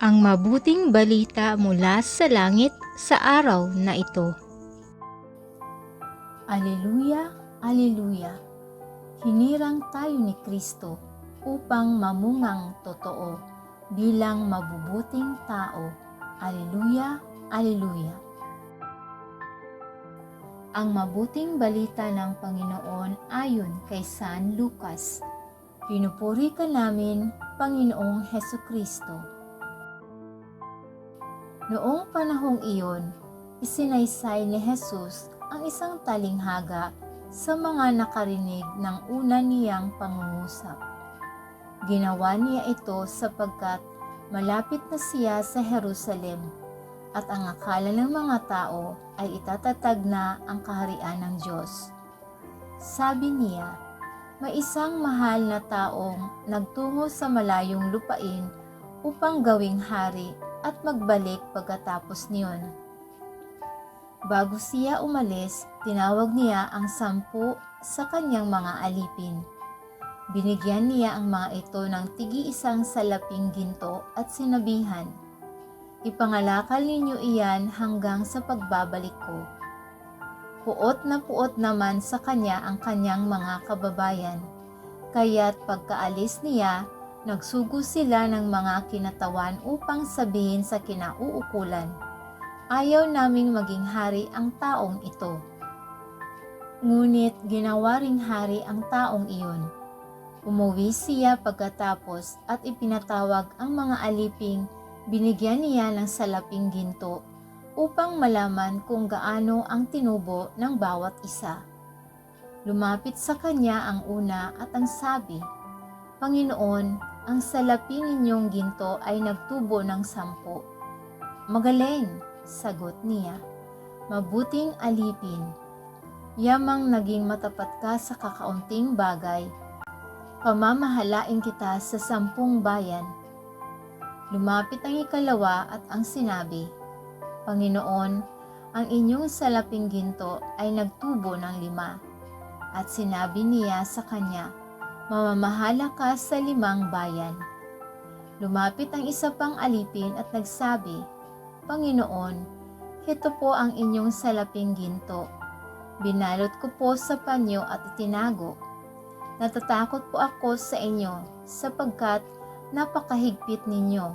Ang mabuting balita mula sa langit sa araw na ito. Aleluya, aleluya! Hinirang tayo ni Kristo upang mamungang totoo bilang mabubuting tao. Aleluya, aleluya! Ang mabuting balita ng Panginoon ayon kay San Lucas. Pinupuri ka namin, Panginoong Hesukristo. Noong panahong iyon, isinaysay ni Jesus ang isang talinghaga sa mga nakarinig ng una niyang pangungusap. Ginawa niya ito sapagkat malapit na siya sa Jerusalem at ang akala ng mga tao ay itatatag na ang kaharian ng Diyos. Sabi niya, may isang mahal na taong nagtungo sa malayong lupain upang gawing hari at magbalik pagkatapos niyon. Bago siya umalis, tinawag niya ang 10 sa kanyang mga alipin. Binigyan niya ang mga ito ng tig-iisang salaping ginto at sinabihan, "Ipangalakal ninyo iyan hanggang sa pagbabalik ko." Puot naman sa kanya ang kanyang mga kababayan, kaya't pagkaalis niya, nagsugo sila ng mga kinatawan upang sabihin sa kinauukulan, "Ayaw naming maging hari ang taong ito." Ngunit ginawa ring hari ang taong iyon. Umuwi siya pagkatapos at ipinatawag ang mga aliping binigyan niya ng salaping ginto upang malaman kung gaano ang tinubo ng bawat isa. Lumapit sa kanya ang una at ang sabi, "Panginoon, ang salaping ninyong ginto ay nagtubo ng 10. "Magaling," sagot niya. "Mabuting alipin. Yamang naging matapat ka sa kakaunting bagay. Pamamahalain kita sa 10 bayan." Lumapit ang ikalawa at ang sinabi, "Panginoon, ang inyong salaping ginto ay nagtubo ng 5. At sinabi niya sa kanya, "Mamamahala ka sa 5 bayan." Lumapit ang isa pang alipin at nagsabi, "Panginoon, ito po ang inyong salaping ginto. Binalot ko po sa panyo at itinago. Natatakot po ako sa inyo sapagkat napakahigpit ninyo.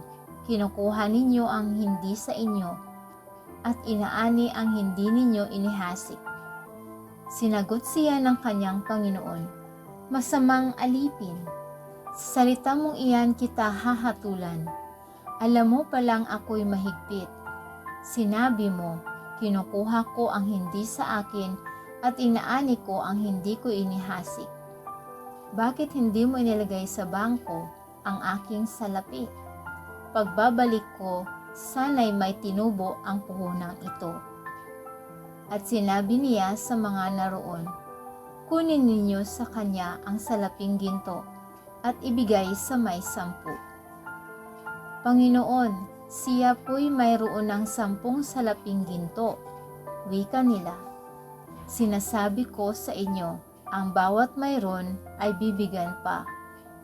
Kinukuha ninyo ang hindi sa inyo at inaani ang hindi ninyo inihasik." Sinagot siya ng kanyang Panginoon, "Masamang alipin, sa salita mong iyan kita hahatulan. Alam mo palang ako'y mahigpit. Sinabi mo, kinukuha ko ang hindi sa akin at inaani ko ang hindi ko inihasik. Bakit hindi mo inilagay sa bangko ang aking salapi? Pagbabalik ko, sana'y may tinubo ang puhunang ito." At sinabi niya sa mga naroon, "Kunin ninyo sa kanya ang salaping ginto at ibigay sa may 10. "Panginoon, siya po'y mayroon ng 10 salaping ginto," wika nila. "Sinasabi ko sa inyo, ang bawat mayroon ay bibigyan pa,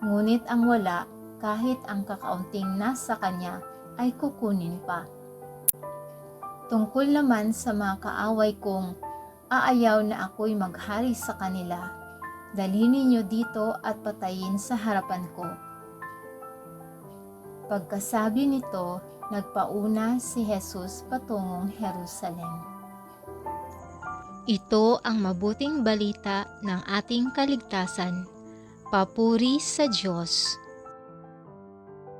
ngunit ang wala, kahit ang kakaunting nasa kanya, ay kukunin pa." Tungkol naman sa mga kaaway kong aayaw na ako'y maghari sa kanila, dalhin ninyo dito at patayin sa harapan ko. Pagkasabi nito, nagpauna si Jesus patungong Jerusalem. Ito ang mabuting balita ng ating kaligtasan. Papuri sa Diyos.